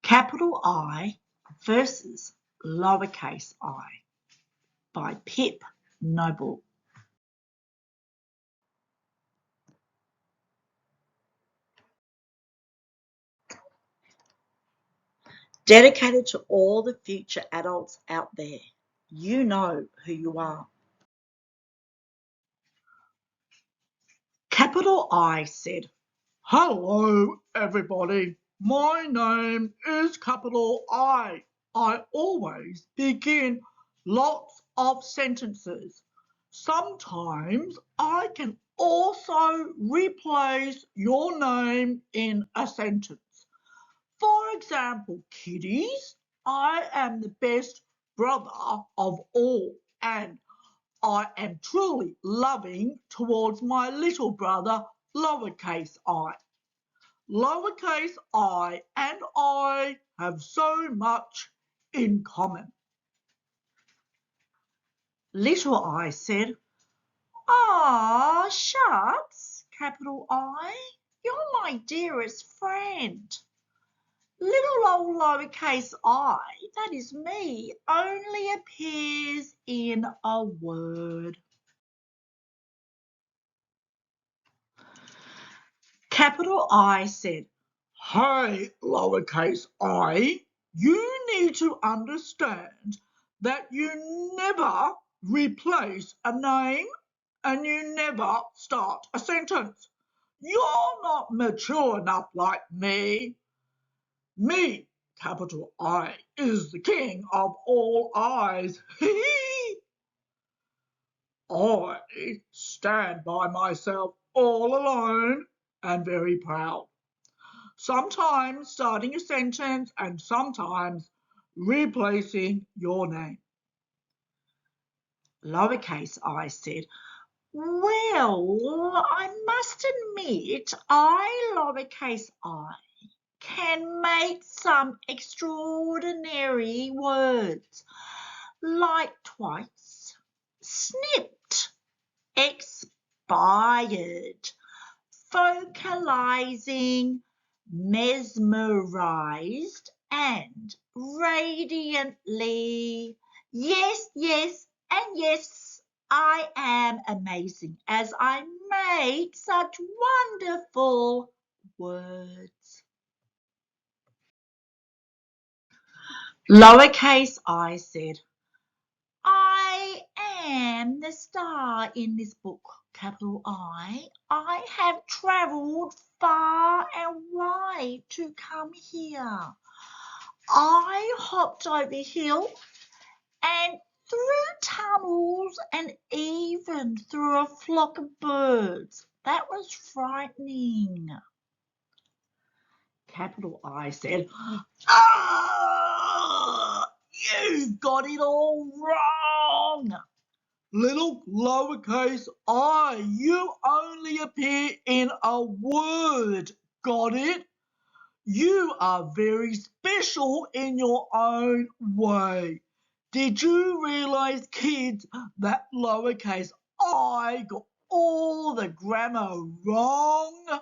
Capital I versus Lowercase I by Pip Noble. Dedicated to all the future adults out there. You know who you are. Capital I said, "Hello, everybody. My name is Capital I. I always begin lots of sentences. Sometimes I can also replace your name in a sentence. For example, kiddies, I am the best brother of all, and I am truly loving towards my little brother, lowercase I. Lowercase I and I have so much in common." Little I said, "Ah, shucks, capital I, you're my dearest friend. Little old lowercase I, that is me, only appears in a word." Capital I said, "Hey, lowercase I, you need to understand that you never replace a name and you never start a sentence. You're not mature enough like me. Me, capital I, is the king of all eyes. I stand by myself all alone and very proud. Sometimes starting a sentence and sometimes replacing your name." Lowercase I said, "Well, I must admit lowercase I, can make some extraordinary words, like twice, snipped, expired, focalizing, mesmerized, and radiantly. Yes, yes, and yes, I am amazing as I make such wonderful words." Lowercase I said, "I am the star in this book, capital I. I have travelled far and wide to come here. I hopped over hills and through tunnels and even through a flock of birds. That was frightening." Capital I said, "Ah, you've got it all wrong. Little lowercase I, you only appear in a word. Got it? You are very special in your own way. Did you realise, kids, that lowercase I got all the grammar wrong?"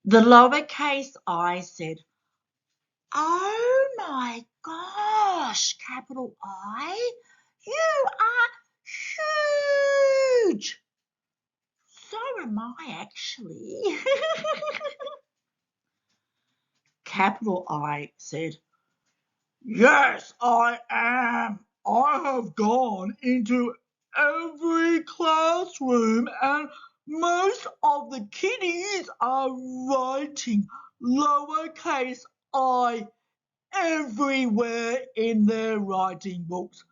The lowercase I said, "Oh my gosh, capital I, you are huge." "So am I actually." Capital I said, "Yes, I am. I have gone into every classroom and most of the kiddies are writing lowercase I everywhere in their writing books.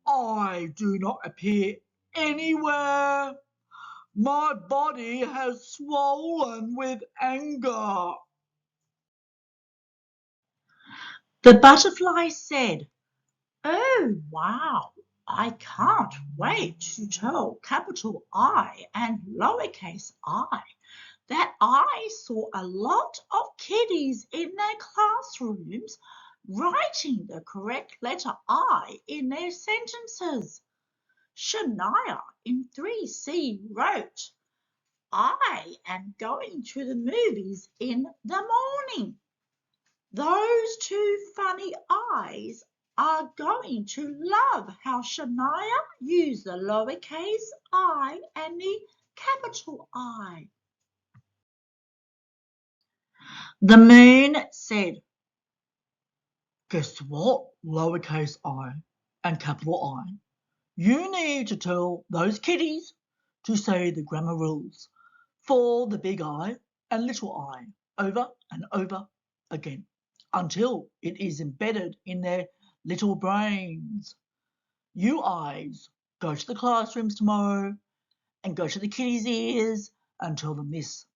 I do not appear anywhere. My body has swollen with anger." The butterfly said, Oh, wow. I can't wait to tell capital I and lowercase I that I saw a lot of kiddies in their classrooms writing the correct letter I in their sentences. Shania in 3C wrote, I am going to the movies in the morning. Those two funny eyes are going to love how Shania used the lowercase I and the capital I. The moon said, guess what, lowercase I and capital I? You need to tell those kiddies to say the grammar rules for the big I and little I over and over again until it is embedded in their little brains. You eyes, go to the classrooms tomorrow and go to the kiddies' ears and tell them this.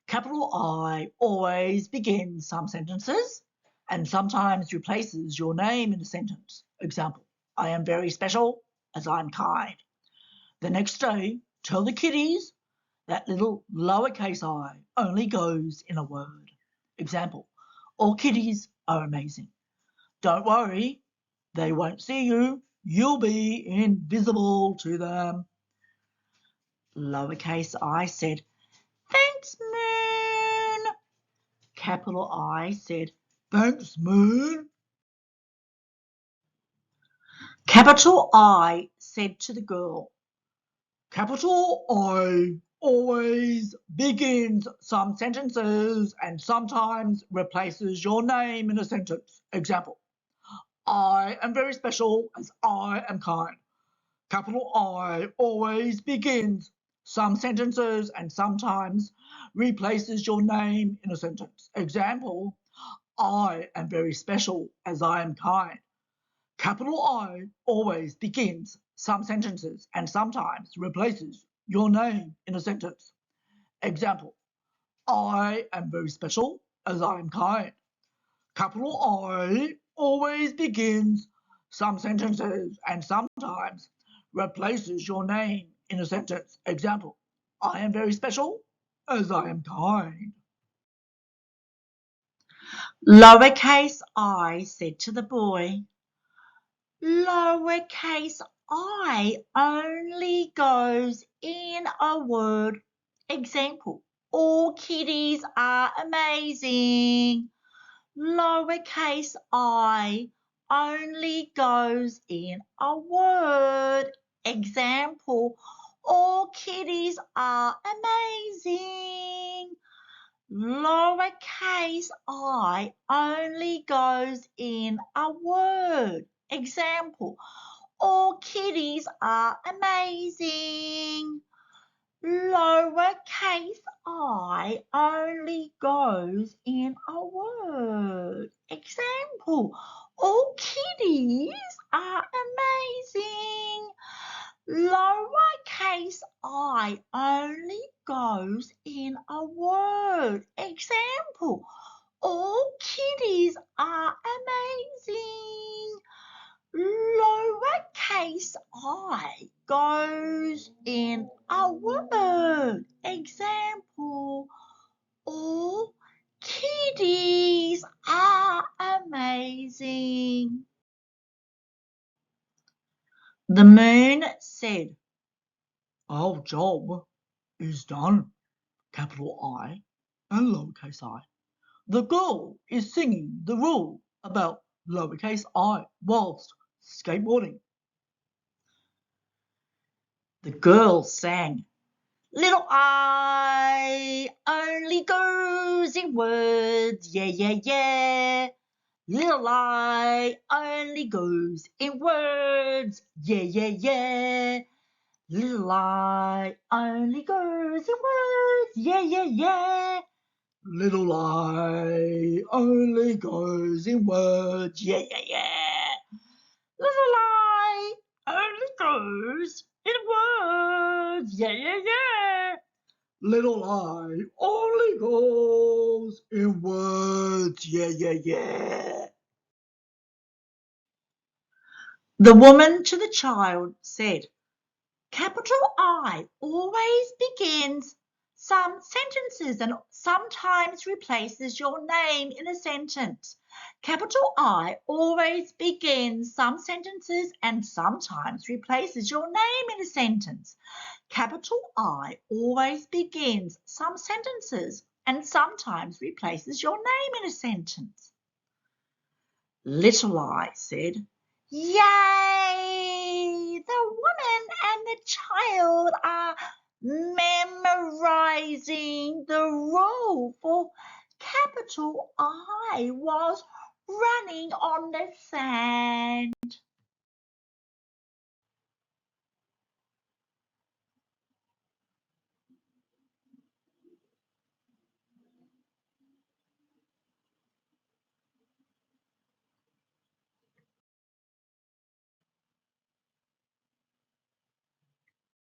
Capital I always begins some sentences and sometimes replaces your name in a sentence. Example, I am very special as I'm kind. The next day, tell the kiddies that little lowercase I only goes in a word. Example, all kiddies are amazing. Don't worry, they won't see you. You'll be invisible to them. Lowercase I said, thanks, Moon. Capital I said, thanks, Moon. Capital I said to the girl, capital I always begins some sentences and sometimes replaces your name in a sentence. Example, I am very special as I am kind. Capital I always begins some sentences and sometimes replaces your name in a sentence. Example, I am very special as I am kind. Capital I always begins some sentences and sometimes replaces your name in a sentence. Example, I am very special as I am kind. Capital I always begins some sentences and sometimes replaces your name in a sentence. Example, I am very special as I am kind. Lowercase I said to the boy, lowercase I only goes in a word. Example, all kitties are amazing. Lowercase I only goes in a word. Example, all kitties are amazing. Lowercase I only goes in a word. Example, all kitties are amazing. Lowercase I only goes in a word. Example, all kitties are amazing. Lowercase I only goes in a word. Example, all kitties are amazing. Lowercase I goes in a word. Example, all kitties are amazing. The moon said, our job is done, capital I and lowercase I. The girl is singing the rule about lowercase I whilst skateboarding. The girl sang, little I only goes in words, yeah, yeah, yeah. Little I only goes in words, yeah, yeah, yeah. Little I only goes in words, yeah, yeah, yeah. Little I only goes in words, yeah, yeah, yeah. Little I only goes in words, yeah, yeah, yeah. Little I only goes in words, yeah, yeah, yeah. The woman to the child said, capital I always begins some sentences and sometimes replaces your name in a sentence. Capital I always begins some sentences and sometimes replaces your name in a sentence. Capital I always begins some sentences and sometimes replaces your name in a sentence. Little I said, yay! The woman and the child are memorizing the rule for capital I was running on the sand.